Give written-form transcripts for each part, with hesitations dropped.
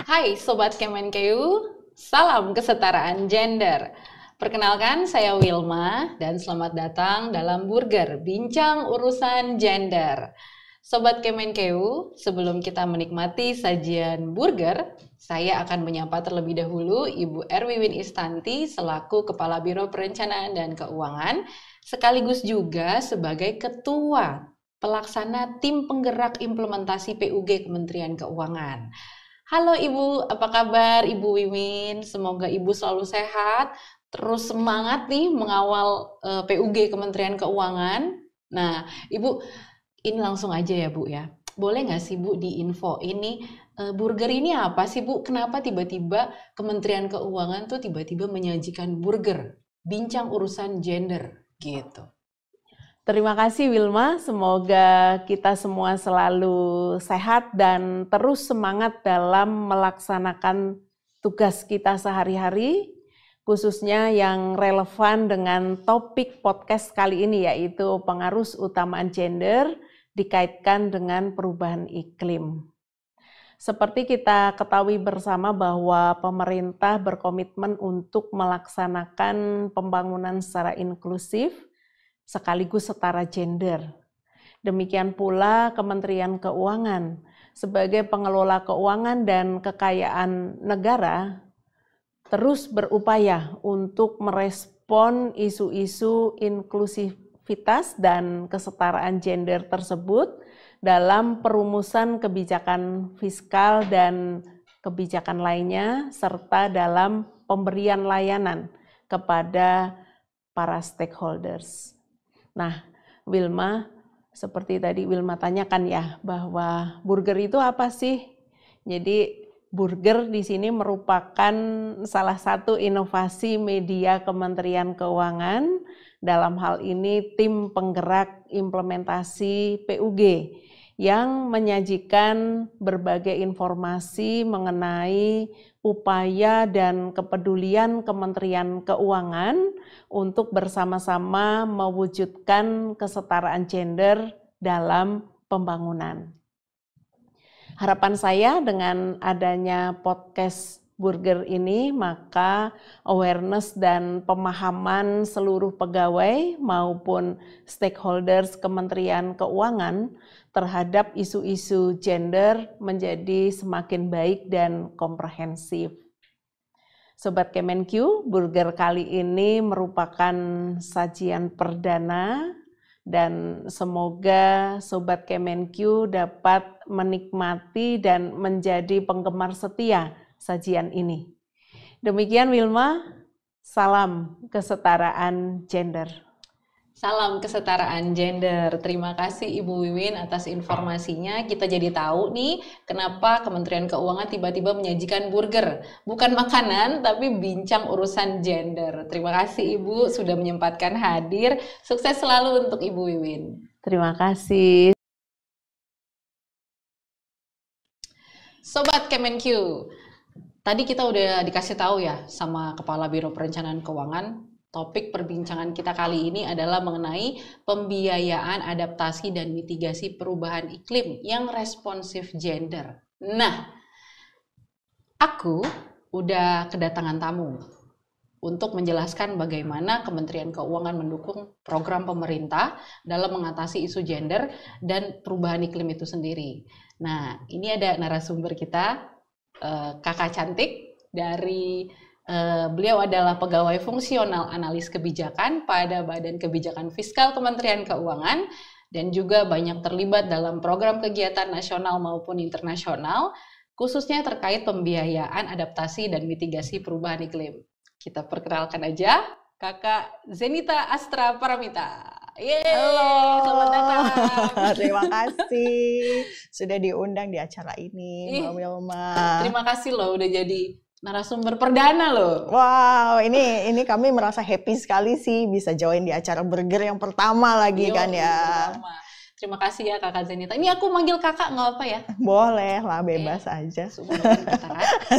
Hai Sobat Kemenkeu, salam kesetaraan gender. Perkenalkan, saya Wilma dan selamat datang dalam Burger, bincang urusan gender. Sobat Kemenkeu, sebelum kita menikmati sajian burger, saya akan menyapa terlebih dahulu Ibu Erwiwin Istanti selaku Kepala Biro Perencanaan dan Keuangan, sekaligus juga sebagai Ketua Pelaksana Tim Penggerak Implementasi PUG Kementerian Keuangan. Halo Ibu, apa kabar Ibu Wiwin? Semoga Ibu selalu sehat, terus semangat nih mengawal PUG Kementerian Keuangan. Nah, Ibu, ini langsung aja ya Bu ya. Boleh nggak sih Bu diinfo ini burger ini apa sih Bu? Kenapa tiba-tiba Kementerian Keuangan tuh tiba-tiba menyajikan burger, bincang urusan gender gitu? Terima kasih Wilma, semoga kita semua selalu sehat dan terus semangat dalam melaksanakan tugas kita sehari-hari, khususnya yang relevan dengan topik podcast kali ini yaitu pengaruh utamaan gender dikaitkan dengan perubahan iklim. Seperti kita ketahui bersama bahwa pemerintah berkomitmen untuk melaksanakan pembangunan secara inklusif, sekaligus setara gender. Demikian pula Kementerian Keuangan sebagai pengelola keuangan dan kekayaan negara terus berupaya untuk merespon isu-isu inklusivitas dan kesetaraan gender tersebut dalam perumusan kebijakan fiskal dan kebijakan lainnya serta dalam pemberian layanan kepada para stakeholders. Nah, Wilma, seperti tadi Wilma tanyakan ya, bahwa burger itu apa sih? Jadi burger di sini merupakan salah satu inovasi media Kementerian Keuangan, dalam hal ini tim penggerak implementasi PUG yang menyajikan berbagai informasi mengenai upaya dan kepedulian Kementerian Keuangan untuk bersama-sama mewujudkan kesetaraan gender dalam pembangunan. Harapan saya dengan adanya podcast burger ini, maka awareness dan pemahaman seluruh pegawai maupun stakeholders Kementerian Keuangan terhadap isu-isu gender menjadi semakin baik dan komprehensif. Sobat Kemenkeu, burger kali ini merupakan sajian perdana dan semoga Sobat Kemenkeu dapat menikmati dan menjadi penggemar setia sajian ini. Demikian Wilma, salam kesetaraan gender. Salam kesetaraan gender. Terima kasih Ibu Wiwin atas informasinya. Kita jadi tahu nih kenapa Kementerian Keuangan tiba-tiba menyajikan burger. Bukan makanan, tapi bincang urusan gender. Terima kasih Ibu sudah menyempatkan hadir. Sukses selalu untuk Ibu Wiwin. Terima kasih. Sobat Kemenkeu, tadi kita udah dikasih tahu ya sama Kepala Biro Perencanaan Keuangan. Topik perbincangan kita kali ini adalah mengenai pembiayaan adaptasi dan mitigasi perubahan iklim yang responsif gender. Nah, aku udah kedatangan tamu untuk menjelaskan bagaimana Kementerian Keuangan mendukung program pemerintah dalam mengatasi isu gender dan perubahan iklim itu sendiri. Nah, ini ada narasumber kita, Kakak Cantik dari beliau adalah pegawai fungsional analis kebijakan pada Badan Kebijakan Fiskal Kementerian Keuangan dan juga banyak terlibat dalam program kegiatan nasional maupun internasional, khususnya terkait pembiayaan adaptasi dan mitigasi perubahan iklim. Kita perkenalkan aja Kakak Zenita Astra Paramita. Yeay, halo, selamat datang. Terima kasih sudah diundang di acara ini, Mbak Wilma. Terima kasih loh udah jadi narasumber perdana loh. Wow, ini kami merasa happy sekali sih bisa join di acara burger yang pertama lagi kan ya. Pertama. Terima kasih ya Kakak Zenita. Ini aku manggil kakak nggak apa ya? Boleh lah, bebas aja.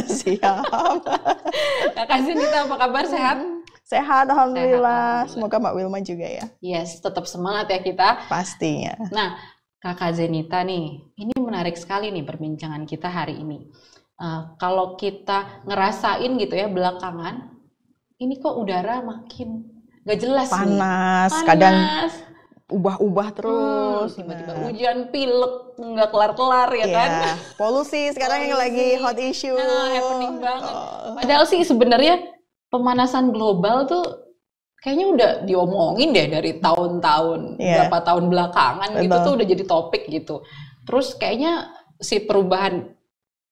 Siap. Kakak Zenita apa kabar, sehat? Sehat, alhamdulillah. Semoga Mbak Wilma juga ya. Yes, tetap semangat ya kita. Pastinya. Nah, Kakak Zenita nih, ini menarik sekali nih perbincangan kita hari ini. Kalau kita ngerasain gitu ya belakangan, ini kok udara makin gak jelas nih. Panas, kadang ubah-ubah terus. Tiba-tiba hujan, pilek, nggak kelar-kelar ya kan? Polusi sekarang yang lagi hot issue. Happening banget. Padahal sih sebenarnya pemanasan global tuh kayaknya udah diomongin deh dari tahun-tahun, berapa tahun belakangan gitu tuh udah jadi topik gitu. Terus kayaknya si perubahan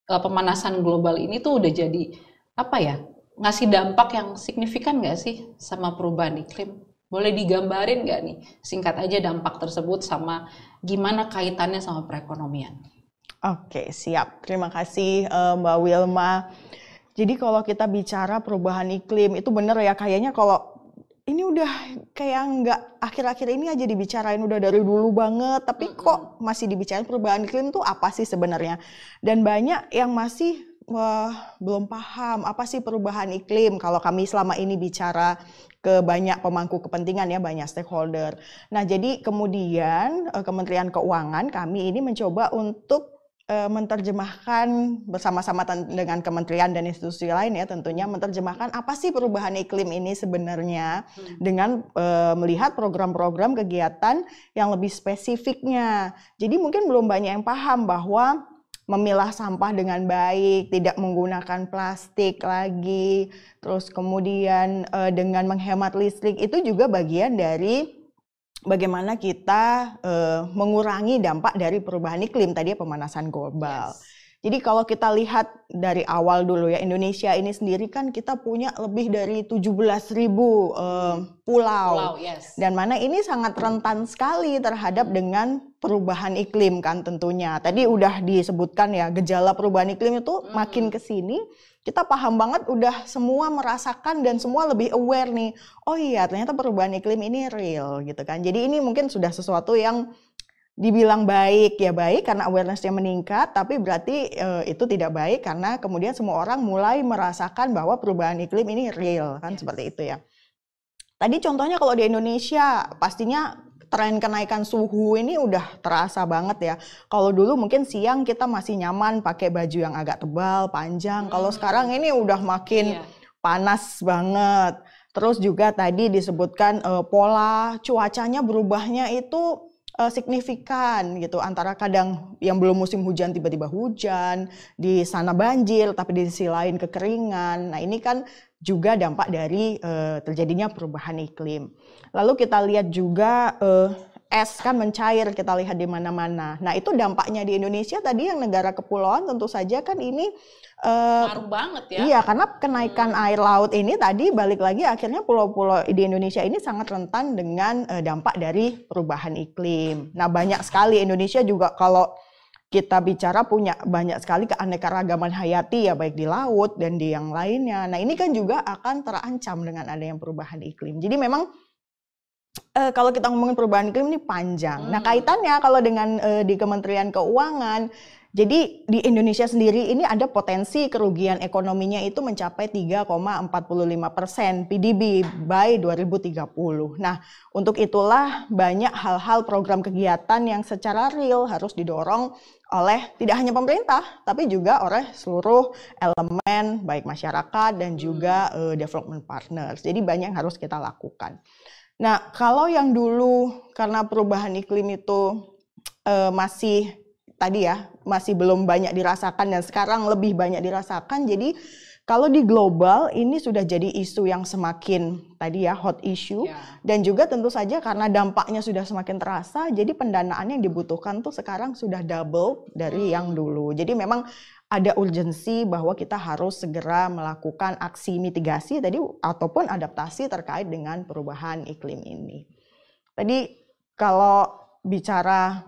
pemanasan global ini tuh udah jadi apa ya, ngasih dampak yang signifikan nggak sih sama perubahan iklim? Boleh digambarin nggak nih singkat aja dampak tersebut sama gimana kaitannya sama perekonomian? Oke, siap. Terima kasih Mbak Wilma. Jadi kalau kita bicara perubahan iklim itu bener ya, kayaknya kalau ini udah kayak nggak akhir-akhir ini aja dibicarain, udah dari dulu banget, tapi kok masih dibicarain perubahan iklim tuh apa sih sebenarnya? Dan banyak yang masih belum paham apa sih perubahan iklim kalau kami selama ini bicara ke banyak pemangku kepentingan ya, banyak stakeholder. Nah jadi kemudian Kementerian Keuangan kami ini mencoba untuk menerjemahkan bersama-sama dengan kementerian dan institusi lain ya, tentunya menerjemahkan apa sih perubahan iklim ini sebenarnya dengan melihat program-program kegiatan yang lebih spesifiknya. Jadi mungkin belum banyak yang paham bahwa memilah sampah dengan baik, tidak menggunakan plastik lagi, terus kemudian dengan menghemat listrik itu juga bagian dari bagaimana kita mengurangi dampak dari perubahan iklim tadi ya, pemanasan global. Jadi kalau kita lihat dari awal dulu ya, Indonesia ini sendiri kan kita punya lebih dari 17.000 pulau. Dan mana ini sangat rentan sekali terhadap dengan perubahan iklim kan tentunya. Tadi udah disebutkan ya, gejala perubahan iklim itu makin ke sini kita paham banget, udah semua merasakan dan semua lebih aware nih. Oh iya, ternyata perubahan iklim ini real gitu kan. Jadi ini mungkin sudah sesuatu yang dibilang baik ya, baik karena awareness-nya meningkat, tapi berarti itu tidak baik karena kemudian semua orang mulai merasakan bahwa perubahan iklim ini real kan, seperti itu ya. Tadi contohnya kalau di Indonesia pastinya tren kenaikan suhu ini udah terasa banget ya. Kalau dulu mungkin siang kita masih nyaman pakai baju yang agak tebal, panjang. Kalau sekarang ini udah makin panas banget. Terus juga tadi disebutkan pola cuacanya berubahnya itu signifikan gitu, antara kadang yang belum musim hujan tiba-tiba hujan, di sana banjir tapi di sisi lain kekeringan. Nah ini kan juga dampak dari terjadinya perubahan iklim. Lalu kita lihat juga es kan mencair, kita lihat di mana-mana. Nah itu dampaknya di Indonesia tadi yang negara kepulauan tentu saja kan ini ngaruh banget ya. Iya, karena kenaikan air laut ini tadi balik lagi akhirnya pulau-pulau di Indonesia ini sangat rentan dengan dampak dari perubahan iklim. Nah banyak sekali Indonesia juga kalau kita bicara punya banyak sekali keanekaragaman hayati ya, baik di laut dan di yang lainnya. Nah ini kan juga akan terancam dengan adanya perubahan iklim. Jadi memang kalau kita ngomongin perubahan iklim ini panjang. Nah kaitannya kalau dengan di Kementerian Keuangan, jadi di Indonesia sendiri ini ada potensi kerugian ekonominya itu mencapai 3,45% PDB by 2030. Nah untuk itulah banyak hal-hal program kegiatan yang secara real harus didorong oleh tidak hanya pemerintah, tapi juga oleh seluruh elemen baik masyarakat dan juga development partners. Jadi banyak yang harus kita lakukan. Nah, kalau yang dulu karena perubahan iklim itu masih tadi ya, masih belum banyak dirasakan dan sekarang lebih banyak dirasakan. Jadi kalau di global ini sudah jadi isu yang semakin tadi ya hot issue dan juga tentu saja karena dampaknya sudah semakin terasa, jadi pendanaan yang dibutuhkan tuh sekarang sudah double dari yang dulu. Jadi memang ada urgensi bahwa kita harus segera melakukan aksi mitigasi tadi ataupun adaptasi terkait dengan perubahan iklim ini. Tadi kalau bicara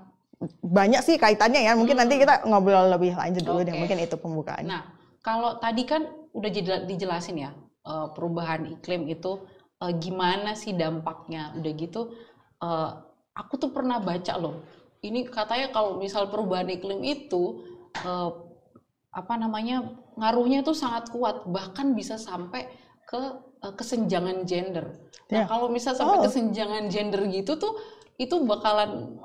banyak sih kaitannya ya, mungkin nanti kita ngobrol lebih lanjut dulu deh, mungkin itu pembukaannya. Nah, kalau tadi kan udah dijelasin ya, perubahan iklim itu gimana sih dampaknya, udah gitu aku tuh pernah baca loh, ini katanya kalau misal perubahan iklim itu ngaruhnya tuh sangat kuat, bahkan bisa sampai ke kesenjangan gender. Nah, kalau misal sampai kesenjangan gender gitu tuh, itu bakalan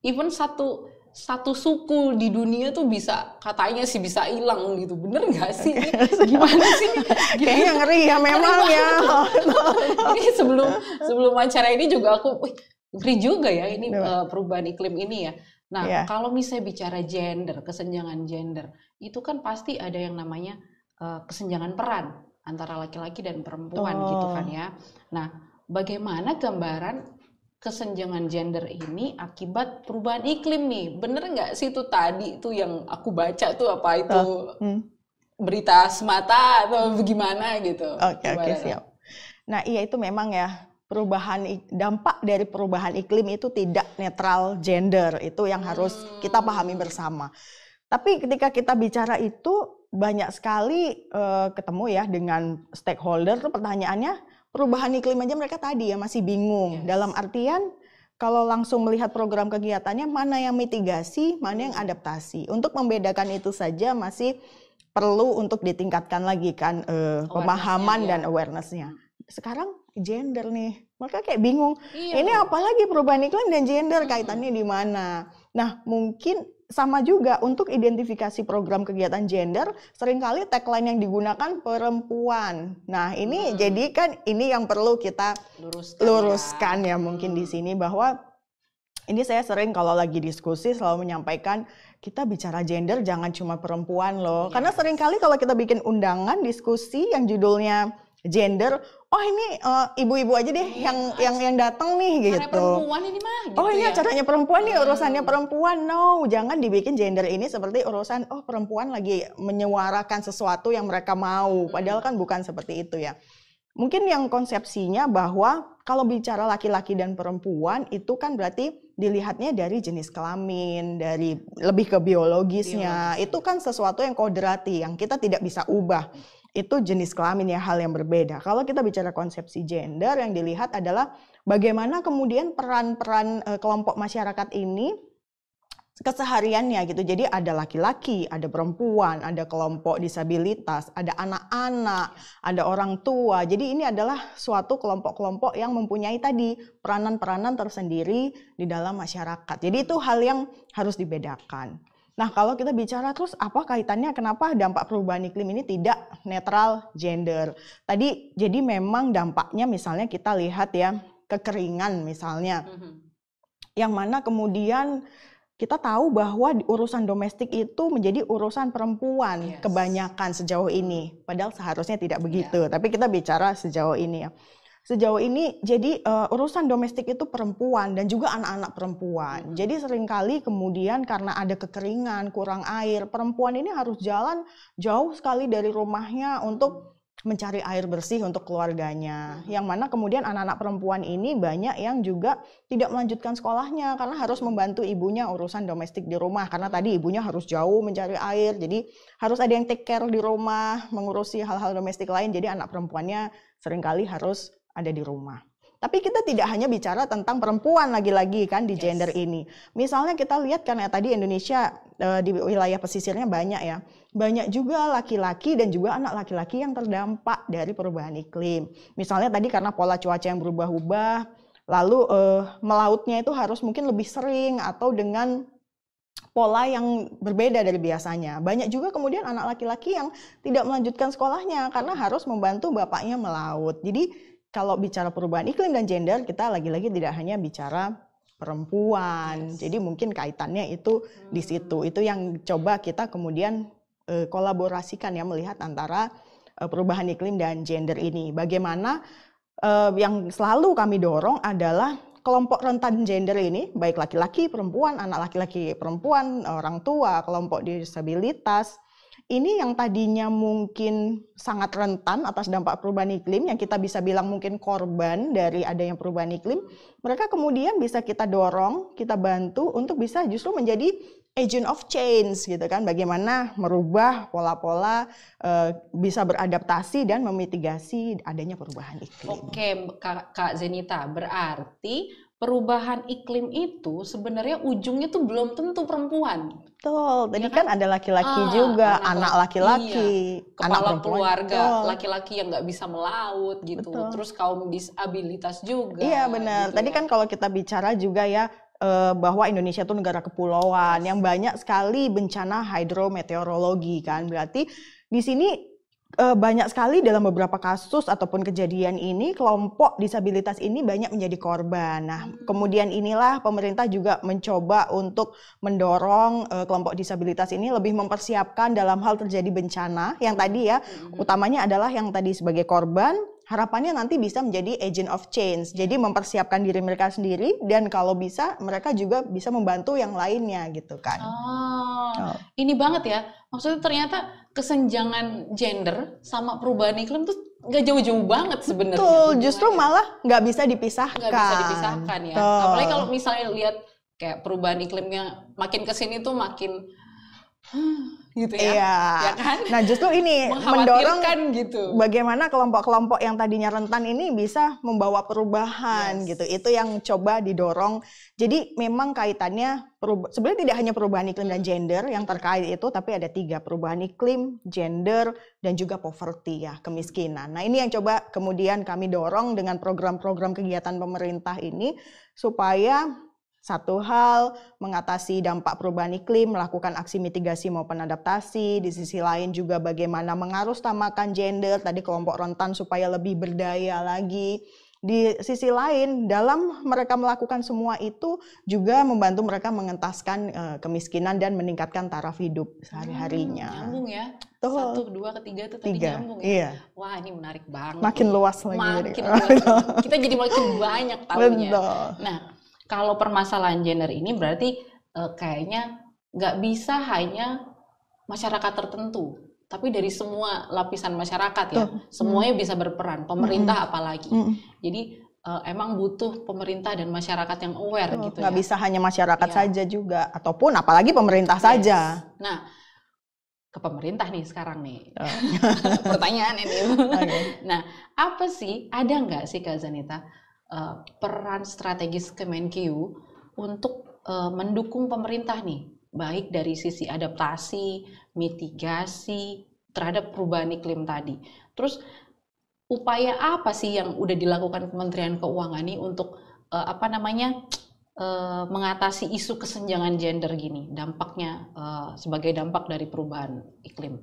even satu satu suku di dunia tuh bisa, katanya sih bisa hilang gitu, bener nggak sih? Gimana sih? Kayaknya ngeri ya memang ya. Ini sebelum acara ini juga aku, ngeri juga ya ini perubahan iklim ini ya. Nah, kalau misalnya bicara gender, kesenjangan gender, itu kan pasti ada yang namanya kesenjangan peran antara laki-laki dan perempuan gitu kan ya. Nah, bagaimana gambaran kesenjangan gender ini akibat perubahan iklim nih? Bener nggak sih itu tadi tuh yang aku baca tuh apa itu berita semata atau bagaimana gitu? Oke, siap. Nah, iya itu memang ya. Dampak dari perubahan iklim itu tidak netral gender, itu yang harus kita pahami bersama. Tapi ketika kita bicara itu banyak sekali ketemu ya dengan stakeholder, tuh pertanyaannya perubahan iklim aja mereka tadi ya masih bingung. Dalam artian kalau langsung melihat program kegiatannya mana yang mitigasi, mana yang adaptasi. Untuk membedakan itu saja masih perlu untuk ditingkatkan lagi kan pemahaman dan awareness-nya. Sekarang gender nih, mereka kayak bingung. Ini apalagi perubahan iklim dan gender kaitannya di mana? Nah, mungkin sama juga untuk identifikasi program kegiatan gender, seringkali tagline yang digunakan perempuan. Nah, ini jadi kan ini yang perlu kita luruskan ya mungkin di sini, bahwa ini saya sering kalau lagi diskusi selalu menyampaikan kita bicara gender jangan cuma perempuan loh. Karena seringkali kalau kita bikin undangan diskusi yang judulnya gender, oh ini ibu-ibu aja deh yang datang nih gitu. Perempuan ini mah gitu. Ini acaranya perempuan nih, urusannya perempuan. No, jangan dibikin gender ini seperti urusan perempuan lagi menyuarakan sesuatu yang mereka mau. Padahal kan bukan seperti itu ya. Mungkin yang konsepsinya bahwa kalau bicara laki-laki dan perempuan itu kan berarti dilihatnya dari jenis kelamin, dari lebih ke biologisnya. Itu kan sesuatu yang kodrati yang kita tidak bisa ubah. Itu jenis kelamin ya, hal yang berbeda. Kalau kita bicara konsepsi gender, yang dilihat adalah bagaimana kemudian peran-peran kelompok masyarakat ini kesehariannya gitu. Jadi ada laki-laki, ada perempuan, ada kelompok disabilitas, ada anak-anak, ada orang tua. Jadi ini adalah suatu kelompok-kelompok yang mempunyai tadi peranan-peranan tersendiri di dalam masyarakat. Jadi itu hal yang harus dibedakan. Nah, kalau kita bicara terus apa kaitannya kenapa dampak perubahan iklim ini tidak netral gender? Tadi jadi memang dampaknya misalnya kita lihat ya kekeringan misalnya. Yang mana kemudian kita tahu bahwa urusan domestik itu menjadi urusan perempuan kebanyakan sejauh ini. Padahal seharusnya tidak begitu, tapi kita bicara sejauh ini ya. Sejauh ini jadi urusan domestik itu perempuan dan juga anak-anak perempuan. Jadi seringkali kemudian karena ada kekeringan, kurang air, perempuan ini harus jalan jauh sekali dari rumahnya untuk mencari air bersih untuk keluarganya. Yang mana kemudian anak-anak perempuan ini banyak yang juga tidak melanjutkan sekolahnya karena harus membantu ibunya urusan domestik di rumah. Karena tadi ibunya harus jauh mencari air, jadi harus ada yang take care di rumah, mengurusi hal-hal domestik lain. Jadi anak perempuannya seringkali harus ada di rumah. Tapi kita tidak hanya bicara tentang perempuan lagi-lagi kan di gender ini. Misalnya kita lihat karena tadi Indonesia di wilayah pesisirnya banyak ya. Banyak juga laki-laki dan juga anak laki-laki yang terdampak dari perubahan iklim. Misalnya tadi karena pola cuaca yang berubah-ubah, lalu melautnya itu harus mungkin lebih sering atau dengan pola yang berbeda dari biasanya. Banyak juga kemudian anak laki-laki yang tidak melanjutkan sekolahnya karena harus membantu bapaknya melaut. Jadi kalau bicara perubahan iklim dan gender, kita lagi-lagi tidak hanya bicara perempuan. Jadi mungkin kaitannya itu di situ. Itu yang coba kita kemudian kolaborasikan ya, melihat antara perubahan iklim dan gender ini. Bagaimana yang selalu kami dorong adalah kelompok rentan gender ini, baik laki-laki, perempuan, anak laki-laki, perempuan, orang tua, kelompok disabilitas. Ini yang tadinya mungkin sangat rentan atas dampak perubahan iklim, yang kita bisa bilang mungkin korban dari adanya perubahan iklim, mereka kemudian bisa kita dorong, kita bantu untuk bisa justru menjadi agent of change gitu kan, bagaimana merubah pola-pola, bisa beradaptasi dan memitigasi adanya perubahan iklim. Oke, Kak Zenita, berarti perubahan iklim itu sebenarnya ujungnya tuh belum tentu perempuan. Betul, tadi ya kan ada laki-laki juga, anak laki-laki, kepala anak keluarga, laki-laki yang nggak bisa melaut gitu. Betul. Terus kaum disabilitas juga. Iya benar, gitu tadi kan kalau kita bicara juga ya, bahwa Indonesia itu negara kepulauan yang banyak sekali bencana hidrometeorologi kan. Berarti di sini banyak sekali dalam beberapa kasus ataupun kejadian ini kelompok disabilitas ini banyak menjadi korban. Nah, kemudian inilah pemerintah juga mencoba untuk mendorong kelompok disabilitas ini lebih mempersiapkan dalam hal terjadi bencana yang tadi ya, utamanya adalah yang tadi sebagai korban, harapannya nanti bisa menjadi agent of change. Jadi mempersiapkan diri mereka sendiri dan kalau bisa mereka juga bisa membantu yang lainnya gitu kan. Ini banget ya. Maksudnya ternyata kesenjangan gender sama perubahan iklim tuh nggak jauh-jauh banget sebenarnya. Betul, justru malah nggak bisa dipisahkan. Nggak bisa dipisahkan ya. Apalagi kalau misalnya lihat kayak perubahan iklimnya makin kesini tuh makin gitu ya, iya. Ya kan? Nah justru ini mendorong gitu. Bagaimana kelompok-kelompok yang tadinya rentan ini bisa membawa perubahan gitu. Itu yang coba didorong. Jadi memang kaitannya sebenarnya tidak hanya perubahan iklim dan gender yang terkait itu, tapi ada 3, perubahan iklim, gender, dan juga poverty ya, kemiskinan. Nah ini yang coba kemudian kami dorong dengan program-program kegiatan pemerintah ini supaya satu hal, mengatasi dampak perubahan iklim, melakukan aksi mitigasi maupun adaptasi. Di sisi lain juga bagaimana mengarusutamakan gender, tadi kelompok rentan supaya lebih berdaya lagi. Di sisi lain, dalam mereka melakukan semua itu juga membantu mereka mengentaskan kemiskinan dan meningkatkan taraf hidup sehari-harinya. Nyambung ya. Tuh. 1, 2, ketiga tuh tadi nyambung ya. Iya. Wah ini menarik banget. Makin luas lagi. Makin luas. Kita jadi makin banyak tahunya. Betul. Nah, kalau permasalahan gender ini berarti kayaknya nggak bisa hanya masyarakat tertentu, tapi dari semua lapisan masyarakat ya, semuanya bisa berperan, pemerintah apalagi. Jadi emang butuh pemerintah dan masyarakat yang aware gitu nggak ya. bisa hanya masyarakat saja juga, ataupun apalagi pemerintah saja. Nah, ke pemerintah nih sekarang nih, pertanyaan ini. Nah, apa sih, ada nggak sih Kak Zanita, peran strategis Kemenkeu untuk mendukung pemerintah nih, baik dari sisi adaptasi, mitigasi terhadap perubahan iklim tadi. Terus upaya apa sih yang udah dilakukan Kementerian Keuangan nih untuk mengatasi isu kesenjangan gender gini, dampaknya sebagai dampak dari perubahan iklim?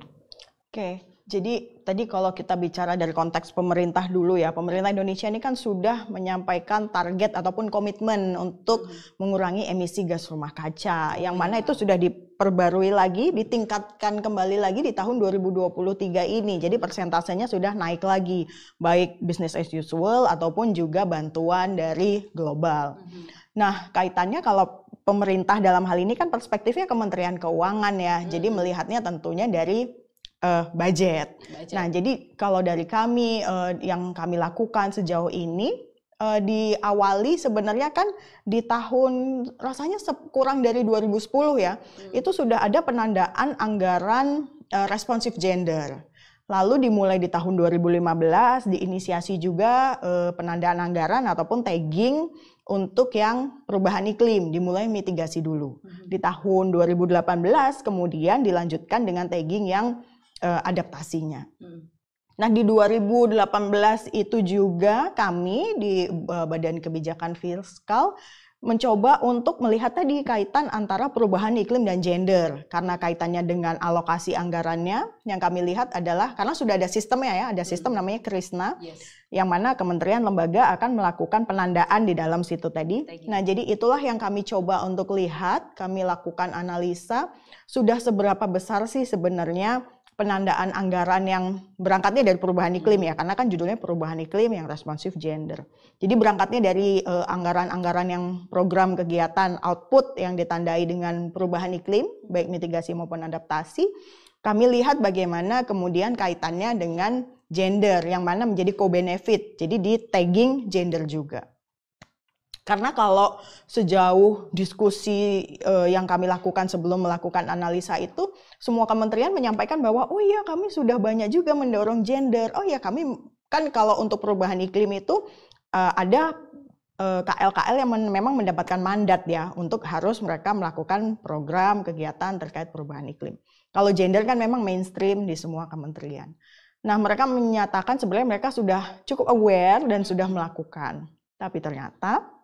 Oke. Jadi tadi kalau kita bicara dari konteks pemerintah dulu ya, pemerintah Indonesia ini kan sudah menyampaikan target ataupun komitmen untuk mengurangi emisi gas rumah kaca, yang mana itu sudah diperbarui lagi, ditingkatkan kembali lagi di tahun 2023 ini. Jadi persentasenya sudah naik lagi, baik business as usual ataupun juga bantuan dari global. Nah kaitannya kalau pemerintah dalam hal ini kan perspektifnya Kementerian Keuangan ya, jadi melihatnya tentunya dari budget. Nah, jadi kalau dari kami yang kami lakukan sejauh ini diawali sebenarnya kan di tahun rasanya kurang dari 2010 ya, itu sudah ada penandaan anggaran responsif gender. Lalu dimulai di tahun 2015 diinisiasi juga penandaan anggaran ataupun tagging untuk yang perubahan iklim, dimulai mitigasi dulu. Di tahun 2018 kemudian dilanjutkan dengan tagging yang adaptasinya. Nah di 2018 itu juga kami di Badan Kebijakan Fiskal mencoba untuk melihat tadi kaitan antara perubahan iklim dan gender. Karena kaitannya dengan alokasi anggarannya yang kami lihat adalah, karena sudah ada sistemnya ya, ada sistem namanya KRISNA, yang mana kementerian lembaga akan melakukan penandaan di dalam situ tadi. Nah jadi itulah yang kami coba untuk lihat, kami lakukan analisa, sudah seberapa besar sih sebenarnya penandaan anggaran yang berangkatnya dari perubahan iklim ya, karena kan judulnya perubahan iklim yang responsif gender. Jadi berangkatnya dari anggaran-anggaran yang program kegiatan output yang ditandai dengan perubahan iklim, baik mitigasi maupun adaptasi. Kami lihat bagaimana kemudian kaitannya dengan gender yang mana menjadi co-benefit, jadi di tagging gender juga. Karena kalau sejauh diskusi yang kami lakukan sebelum melakukan analisa itu, semua kementerian menyampaikan bahwa oh iya kami sudah banyak juga mendorong gender. Oh iya kami kan kalau untuk perubahan iklim itu ada KL-KL yang memang mendapatkan mandat ya untuk harus mereka melakukan program kegiatan terkait perubahan iklim. Kalau gender kan memang mainstream di semua kementerian. Nah mereka menyatakan sebenarnya mereka sudah cukup aware dan sudah melakukan. Tapi ternyata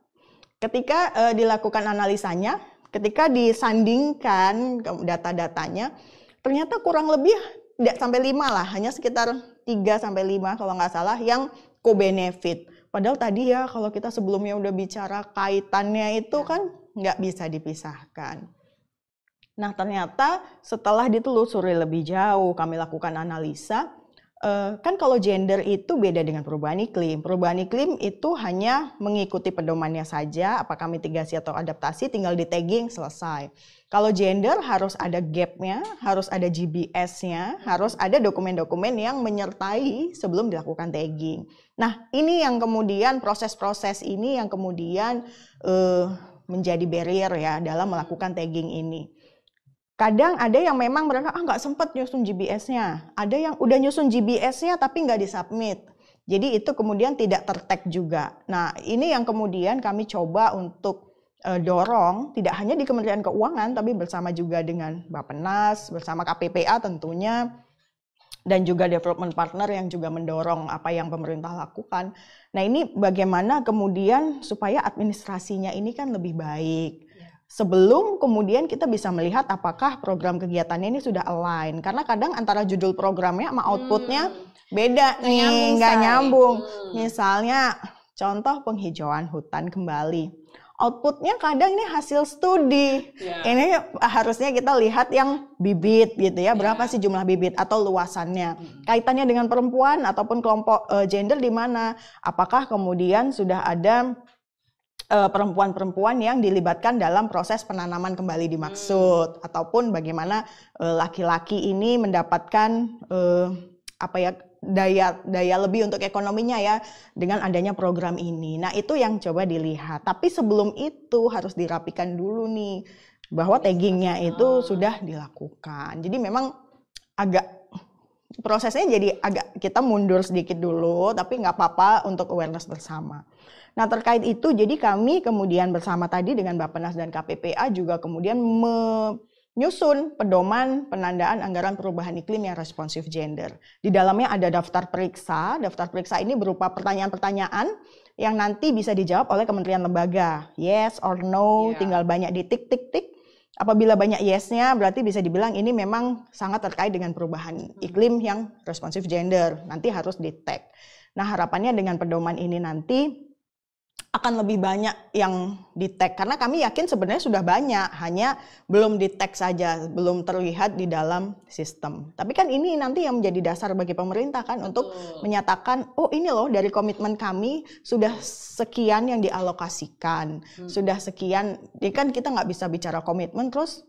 ketika dilakukan analisanya, ketika disandingkan data-datanya, ternyata kurang lebih tidak sampai 5 lah, hanya sekitar 3 sampai 5 kalau nggak salah yang co-benefit. Padahal tadi ya kalau kita sebelumnya udah bicara kaitannya itu kan nggak bisa dipisahkan. Nah ternyata setelah ditelusuri lebih jauh, kami lakukan analisa, kan kalau gender itu beda dengan perubahan iklim. Perubahan iklim itu hanya mengikuti pedomannya saja, apakah mitigasi atau adaptasi, tinggal di tagging, selesai. Kalau gender harus ada gap-nya, harus ada GBS-nya, harus ada dokumen-dokumen yang menyertai sebelum dilakukan tagging. Nah ini yang kemudian, proses-proses ini yang kemudian menjadi barrier ya dalam melakukan tagging ini. Kadang ada yang memang mereka nggak sempat nyusun GBS-nya, ada yang udah nyusun GBS-nya tapi nggak disubmit. Jadi itu kemudian tidak tertag juga. Nah ini yang kemudian kami coba untuk dorong, tidak hanya di Kementerian Keuangan, tapi bersama juga dengan Bappenas, bersama KPPA tentunya, dan juga development partner yang juga mendorong apa yang pemerintah lakukan. Nah ini bagaimana kemudian supaya administrasinya ini kan lebih baik. Sebelum kemudian kita bisa melihat apakah program kegiatannya ini sudah align. Karena kadang antara judul programnya sama outputnya beda nih, nggak nyambung. Misalnya contoh penghijauan hutan kembali. Outputnya kadang ini hasil studi. Ini harusnya kita lihat yang bibit gitu ya, berapa sih jumlah bibit atau luasannya. Kaitannya dengan perempuan ataupun kelompok gender di mana? Apakah kemudian sudah ada perempuan-perempuan yang dilibatkan dalam proses penanaman kembali dimaksud, ataupun bagaimana laki-laki ini mendapatkan daya lebih untuk ekonominya ya dengan adanya program ini. Nah itu yang coba dilihat. Tapi sebelum itu harus dirapikan dulu nih bahwa taggingnya itu sudah dilakukan. Jadi memang agak prosesnya jadi agak kita mundur sedikit dulu, tapi nggak apa-apa untuk awareness bersama. Nah terkait itu jadi kami kemudian bersama tadi dengan Bappenas dan KPPA juga kemudian menyusun pedoman penandaan anggaran perubahan iklim yang responsif gender. Di dalamnya ada daftar periksa. Daftar periksa ini berupa pertanyaan-pertanyaan yang nanti bisa dijawab oleh kementerian lembaga. Yes or no, tinggal banyak di tik-tik-tik. Apabila banyak yes-nya berarti bisa dibilang ini memang sangat terkait dengan perubahan iklim yang responsif gender. Nanti harus di-tag. Nah harapannya dengan pedoman ini nanti akan lebih banyak yang di-tag. Karena kami yakin sebenarnya sudah banyak, hanya belum di-tag saja, belum terlihat di dalam sistem. Tapi kan ini nanti yang menjadi dasar bagi pemerintah kan untuk menyatakan, oh ini loh dari komitmen kami sudah sekian yang dialokasikan, sudah sekian. Jadi kan kita nggak bisa bicara komitmen terus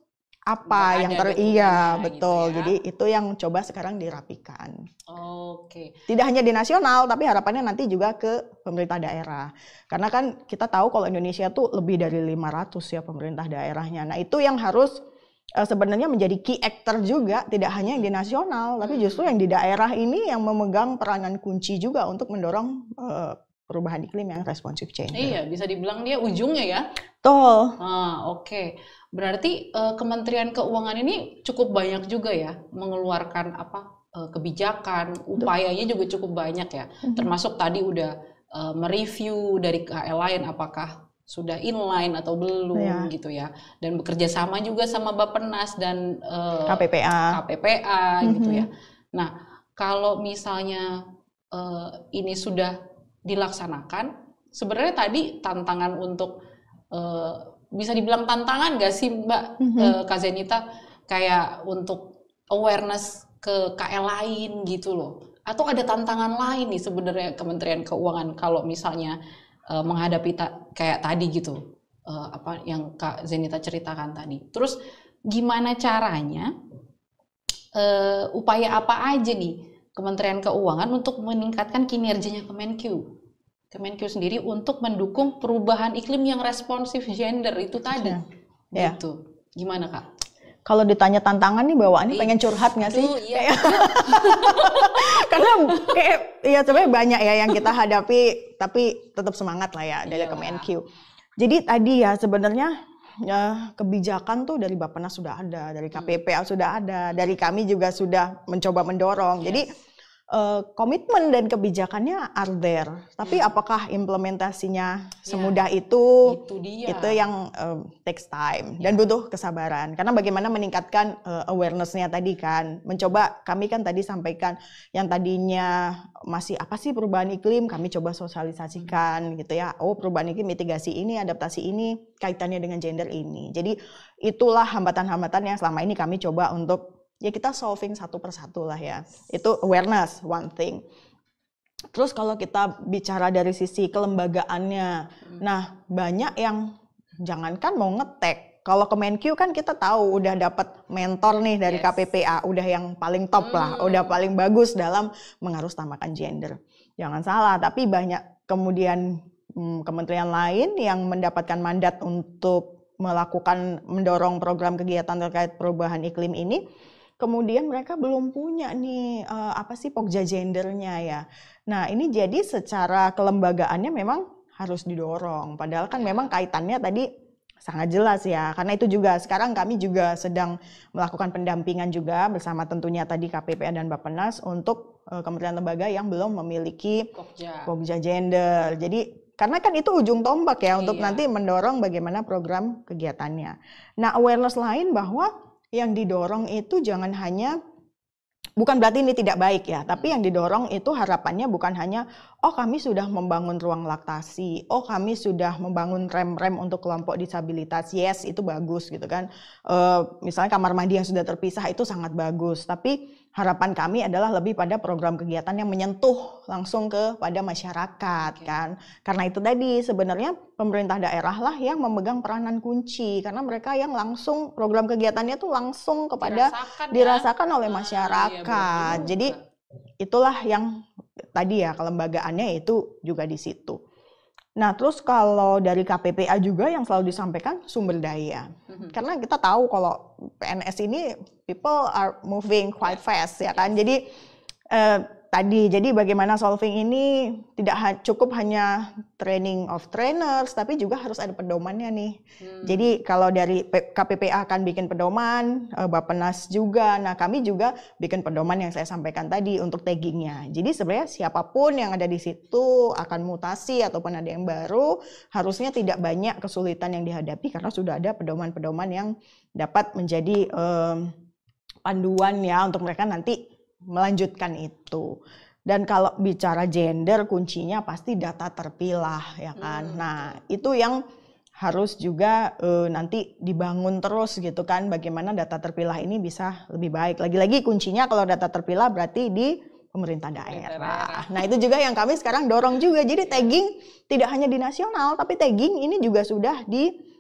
apa yang iya betul. Gitu ya. Jadi itu yang coba sekarang dirapikan. Oke. Tidak hanya di nasional, tapi harapannya nanti juga ke pemerintah daerah. Karena kan kita tahu kalau Indonesia tuh lebih dari 500 ya pemerintah daerahnya. Nah itu yang harus sebenarnya menjadi key actor juga, tidak hanya yang di nasional, tapi justru yang di daerah ini yang memegang peranan kunci juga untuk mendorong perubahan iklim yang responsif gender. Iya, bisa dibilang dia ujungnya ya. Betul. Oke. Berarti Kementerian Keuangan ini cukup banyak juga ya mengeluarkan kebijakan, upayanya juga cukup banyak ya. Termasuk tadi udah mereview dari KL lain apakah sudah inline atau belum gitu ya. Dan bekerja sama juga sama Bappenas dan KPPA gitu ya. Nah, kalau misalnya ini sudah dilaksanakan, sebenarnya tadi tantangan untuk bisa dibilang tantangan gak sih Mbak Kak Zenita kayak untuk awareness ke KL lain gitu loh, atau ada tantangan lain nih sebenarnya Kementerian Keuangan kalau misalnya menghadapi kayak tadi gitu apa yang Kak Zenita ceritakan tadi. Terus gimana caranya upaya apa aja nih Kementerian Keuangan untuk meningkatkan kinerjanya Kemenkyu sendiri untuk mendukung perubahan iklim yang responsif gender itu tadi. Gitu. Gimana Kak? Kalau ditanya tantangan nih bawaannya pengen curhat nggak sih? Iya. Karena kayak ya sebenarnya banyak ya yang kita hadapi, tapi tetap semangat lah ya dari Kemenkyu. Jadi tadi ya sebenarnya kebijakan tuh dari Bappenas sudah ada, dari KPPA sudah ada, dari kami juga sudah mencoba mendorong. Jadi komitmen dan kebijakannya are there. Tapi apakah implementasinya semudah itu? Itu dia. Itu yang takes time dan butuh kesabaran. Karena bagaimana meningkatkan awareness-nya tadi kan. Mencoba, kami kan tadi sampaikan yang tadinya masih apa sih perubahan iklim, kami coba sosialisasikan gitu ya. Oh, perubahan iklim, mitigasi ini, adaptasi ini, kaitannya dengan gender ini. Jadi itulah hambatan-hambatan yang selama ini kami coba untuk ya kita solving satu persatu lah ya. Itu awareness, one thing. Terus kalau kita bicara dari sisi kelembagaannya, nah banyak yang jangankan mau ngetek. Kalau Kemenq kan kita tahu udah dapat mentor nih dari KPPA, udah yang paling top lah, udah paling bagus dalam mengarusutamakan gender. Jangan salah, tapi banyak kemudian kementerian lain yang mendapatkan mandat untuk mendorong program kegiatan terkait perubahan iklim ini. Kemudian mereka belum punya nih Pokja gendernya ya. Nah ini jadi secara kelembagaannya memang harus didorong. Padahal kan memang kaitannya tadi sangat jelas ya. Karena itu juga sekarang kami juga sedang melakukan pendampingan juga bersama tentunya tadi KPPA dan Bappenas untuk kementerian lembaga yang belum memiliki Pokja gender. Jadi karena kan itu ujung tombak ya untuk nanti mendorong bagaimana program kegiatannya. Nah awareness lain bahwa yang didorong itu jangan hanya, bukan berarti ini tidak baik ya, tapi yang didorong itu harapannya bukan hanya, oh kami sudah membangun ruang laktasi, oh kami sudah membangun rem-rem untuk kelompok disabilitas, yes itu bagus gitu kan. Misalnya kamar mandi yang sudah terpisah itu sangat bagus, tapi harapan kami adalah lebih pada program kegiatan yang menyentuh langsung kepada masyarakat kan. Karena itu tadi sebenarnya pemerintah daerah lah yang memegang peranan kunci karena mereka yang langsung program kegiatannya tuh langsung kepada dirasakan oleh masyarakat. Jadi itulah yang tadi ya kelembagaannya itu juga di situ. Nah terus kalau dari KPPA juga yang selalu disampaikan sumber daya. Karena kita tahu kalau PNS ini people are moving quite fast ya kan. Jadi jadi bagaimana solving ini tidak cukup hanya training of trainers, tapi juga harus ada pedomannya nih. Jadi kalau dari KPPA akan bikin pedoman, Bappenas juga, nah kami juga bikin pedoman yang saya sampaikan tadi untuk taggingnya. Jadi sebenarnya siapapun yang ada di situ akan mutasi ataupun ada yang baru, harusnya tidak banyak kesulitan yang dihadapi karena sudah ada pedoman-pedoman yang dapat menjadi panduan ya untuk mereka nanti melanjutkan itu. Dan kalau bicara gender kuncinya pasti data terpilah ya kan. Nah itu yang harus juga nanti dibangun terus gitu kan, bagaimana data terpilah ini bisa lebih baik. Lagi-lagi kuncinya kalau data terpilah berarti di pemerintah daerah. Nah itu juga yang kami sekarang dorong juga. Jadi tagging tidak hanya di nasional tapi tagging ini juga sudah di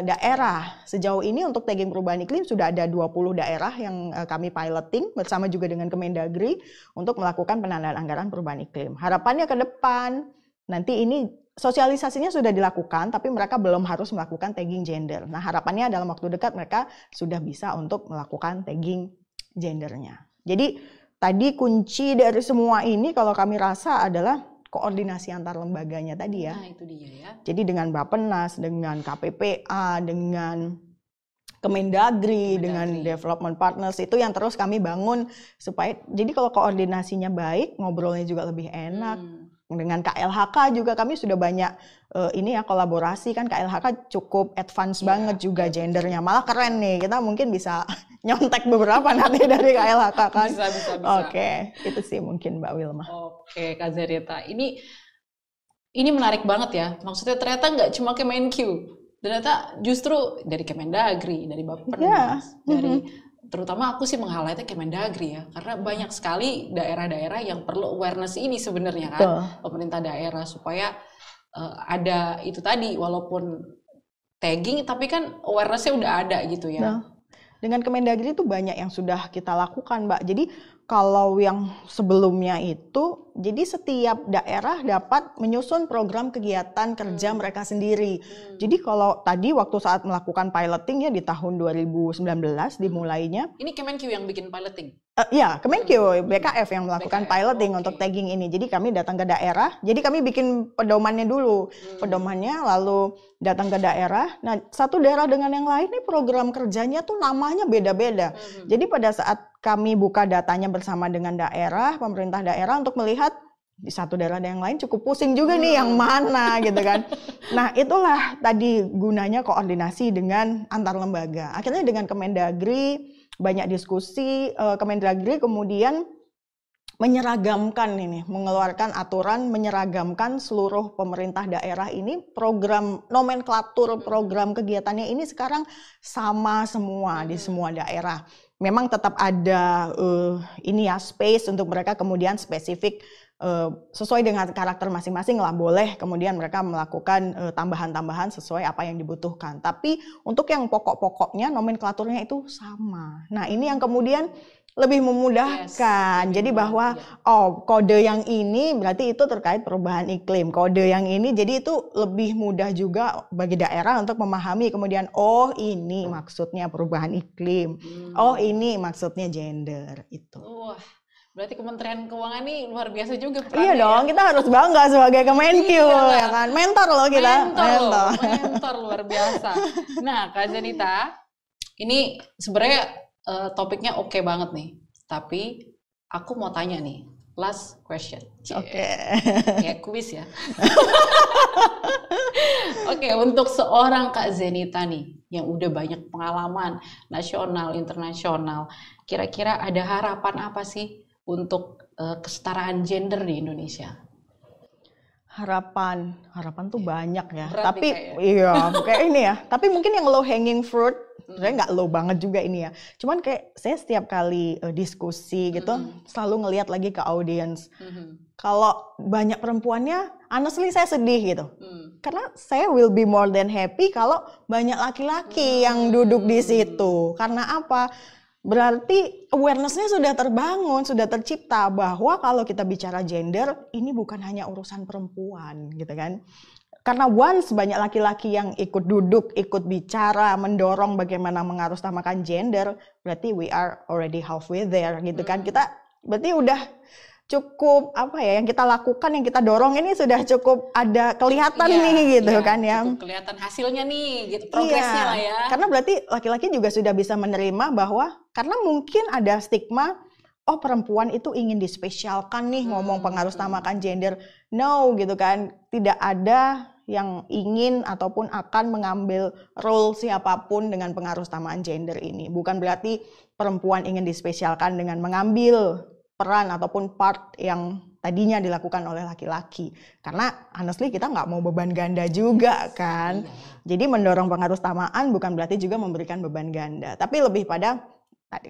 daerah. Sejauh ini untuk tagging perubahan iklim sudah ada 20 daerah yang kami piloting bersama juga dengan Kemendagri untuk melakukan penandaan anggaran perubahan iklim. Harapannya ke depan nanti ini sosialisasinya sudah dilakukan tapi mereka belum harus melakukan tagging gender. Nah harapannya dalam waktu dekat mereka sudah bisa untuk melakukan tagging gendernya. Jadi tadi kunci dari semua ini kalau kami rasa adalah koordinasi antar lembaganya tadi ya. Nah, itu dia ya. Jadi dengan Bappenas, dengan KPPA, dengan Kemendagri, dengan development partners itu yang terus kami bangun supaya jadi kalau koordinasinya baik, ngobrolnya juga lebih enak. Dengan KLHK juga kami sudah banyak ini ya kolaborasi kan. KLHK cukup advance banget juga gendernya, malah keren nih, kita mungkin bisa nyontek beberapa nanti dari KLHK kan. Bisa. Oke, itu sih mungkin Mbak Wilma. Oke Kak Zarita, ini menarik banget ya, maksudnya ternyata nggak cuma Kemenq, ternyata justru dari Kemendagri, dari Bappenas, dari terutama aku sih meng-highlight Kemendagri ya, karena banyak sekali daerah-daerah yang perlu awareness ini sebenarnya kan, pemerintah daerah supaya ada itu tadi, walaupun tagging tapi kan awareness-nya udah ada gitu ya. Dengan Kemendagri itu banyak yang sudah kita lakukan Mbak. Jadi kalau yang sebelumnya itu, jadi setiap daerah dapat menyusun program kegiatan kerja mereka sendiri. Jadi kalau tadi waktu saat melakukan piloting ya di tahun 2019 dimulainya. Ini Kemenq yang bikin piloting? Ya, Kemenkeu, BKF yang melakukan BKF, piloting oke. untuk tagging ini. Jadi kami datang ke daerah, jadi kami bikin pedomannya dulu. Pedomannya lalu datang ke daerah. Nah, satu daerah dengan yang lain nih program kerjanya tuh namanya beda-beda. Jadi pada saat kami buka datanya bersama dengan daerah, pemerintah daerah untuk melihat di satu daerah dan yang lain cukup pusing juga nih yang mana gitu kan. Nah, itulah tadi gunanya koordinasi dengan antar lembaga. Akhirnya dengan Kemendagri banyak diskusi, Kemendagri kemudian menyeragamkan ini, mengeluarkan aturan menyeragamkan seluruh pemerintah daerah ini, program nomenklatur program kegiatannya ini sekarang sama semua di semua daerah. Memang tetap ada ini ya space untuk mereka kemudian spesifik sesuai dengan karakter masing-masing lah, boleh kemudian mereka melakukan tambahan-tambahan sesuai apa yang dibutuhkan. Tapi untuk yang pokok-pokoknya nomenklaturnya itu sama. Nah, ini yang kemudian lebih memudahkan. Jadi bahwa kode yang ini berarti itu terkait perubahan iklim. Kode yang ini jadi itu lebih mudah juga bagi daerah untuk memahami kemudian oh ini maksudnya perubahan iklim. Oh ini maksudnya gender itu. Wah, berarti Kementerian Keuangan nih luar biasa juga Iya perannya dong, kita harus bangga sebagai Kemenkeu ya kan. Mentor loh kita. Mentor luar biasa. Nah, Kak Zenita, ini sebenarnya topiknya oke banget nih. Tapi aku mau tanya nih, last question. Oke. Kayak kuis ya. Oke, untuk seorang Kak Zenita nih yang udah banyak pengalaman nasional, internasional, kira-kira ada harapan apa sih untuk kesetaraan gender di Indonesia? Harapan tuh banyak ya. Berat Tapi nih iya, kayak ini ya. Tapi mungkin yang low hanging fruit, sebenarnya nggak low banget juga ini ya. Cuman kayak saya setiap kali diskusi gitu, selalu ngelihat lagi ke audiens. Kalau banyak perempuannya, honestly saya sedih gitu. Karena saya will be more than happy kalau banyak laki-laki yang duduk di situ. Karena apa? Berarti awareness-nya sudah terbangun, sudah tercipta bahwa kalau kita bicara gender, ini bukan hanya urusan perempuan gitu kan. Karena once banyak laki-laki yang ikut duduk, ikut bicara, mendorong bagaimana mengarusutamakan gender, berarti we are already halfway there gitu kan. Kita berarti udah cukup apa ya yang kita lakukan, yang kita dorong ini sudah cukup ada kelihatan nih gitu kan ya. Cukup kelihatan hasilnya nih gitu, progresnya lah ya. Karena berarti laki-laki juga sudah bisa menerima bahwa karena mungkin ada stigma oh perempuan itu ingin dispesialkan nih ngomong pengarusutamakan gender. No gitu kan. Tidak ada yang ingin ataupun akan mengambil role siapapun dengan pengarusutamaan gender ini. Bukan berarti perempuan ingin dispesialkan dengan mengambil peran ataupun part yang tadinya dilakukan oleh laki-laki. Karena honestly kita nggak mau beban ganda juga kan. Jadi mendorong pengarusutamaan bukan berarti juga memberikan beban ganda. Tapi lebih pada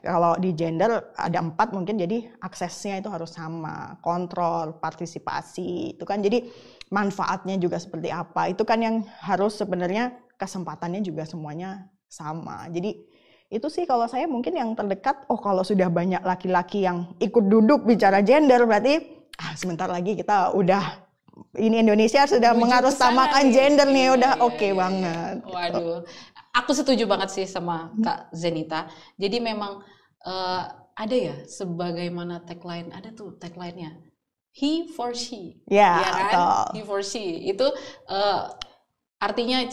kalau di gender ada 4 mungkin, jadi aksesnya itu harus sama. Kontrol, partisipasi, itu kan jadi manfaatnya juga seperti apa. Itu kan yang harus sebenarnya kesempatannya juga semuanya sama. Jadi itu sih kalau saya mungkin yang terdekat, oh kalau sudah banyak laki-laki yang ikut duduk bicara gender, berarti sebentar lagi kita udah, ini Indonesia sudah mengarusutamakan gender nih, udah oke banget. Waduh, aku setuju banget sih sama Kak Zenita. Jadi memang ada ya, sebagaimana tagline, ada tuh tagline-nya, he for she, ya kan? Betul. He for she, itu artinya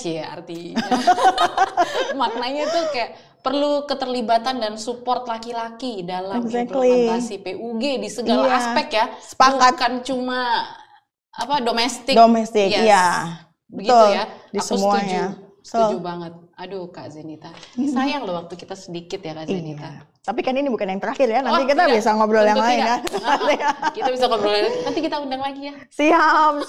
maknanya tuh kayak perlu keterlibatan dan support laki-laki dalam implementasi PUG di segala aspek ya. Sepakat. Bukan cuma domestik. Domestik, iya. Begitu betul. ya. Di Aku semuanya. setuju banget. Aduh Kak Zenita, sayang loh waktu kita sedikit ya Kak Zenita. Iya. Tapi kan ini bukan yang terakhir ya, nanti kita bisa ngobrol yang lain ya. Kita bisa ngobrol, nanti kita undang lagi ya. Siap.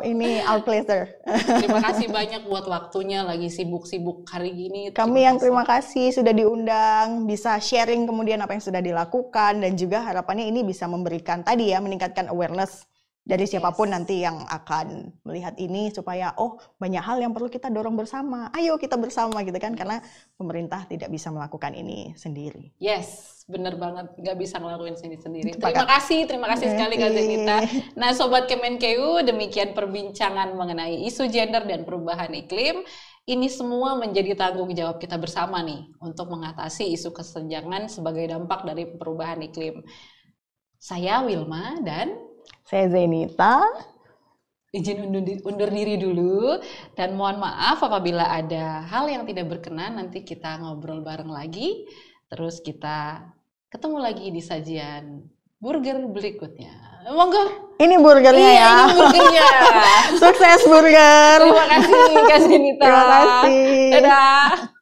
Ini our pleasure. Terima kasih banyak buat waktunya, lagi sibuk-sibuk hari gini. Kami yang terima kasih sudah diundang, bisa sharing kemudian apa yang sudah dilakukan, dan juga harapannya ini bisa memberikan tadi ya, meningkatkan awareness dari siapapun nanti yang akan melihat ini, supaya banyak hal yang perlu kita dorong bersama. Ayo kita bersama gitu kan, karena pemerintah tidak bisa melakukan ini sendiri. Yes, bener banget, nggak bisa ngelakuin sendiri. Terima kasih sekali Kak Zenita. Nah Sobat Kemenkeu, demikian perbincangan mengenai isu gender dan perubahan iklim Ini semua menjadi tanggung jawab kita bersama nih untuk mengatasi isu kesenjangan sebagai dampak dari perubahan iklim. Saya Wilma dan Saya Zenita. izin undur diri dulu dan mohon maaf apabila ada hal yang tidak berkenan, nanti kita ngobrol bareng lagi. Terus kita ketemu lagi di sajian burger berikutnya. Monggo. Ini burgernya ya. Ini burgernya. Sukses burger. Terima kasih Kak Zenita. Terima kasih. Dadah.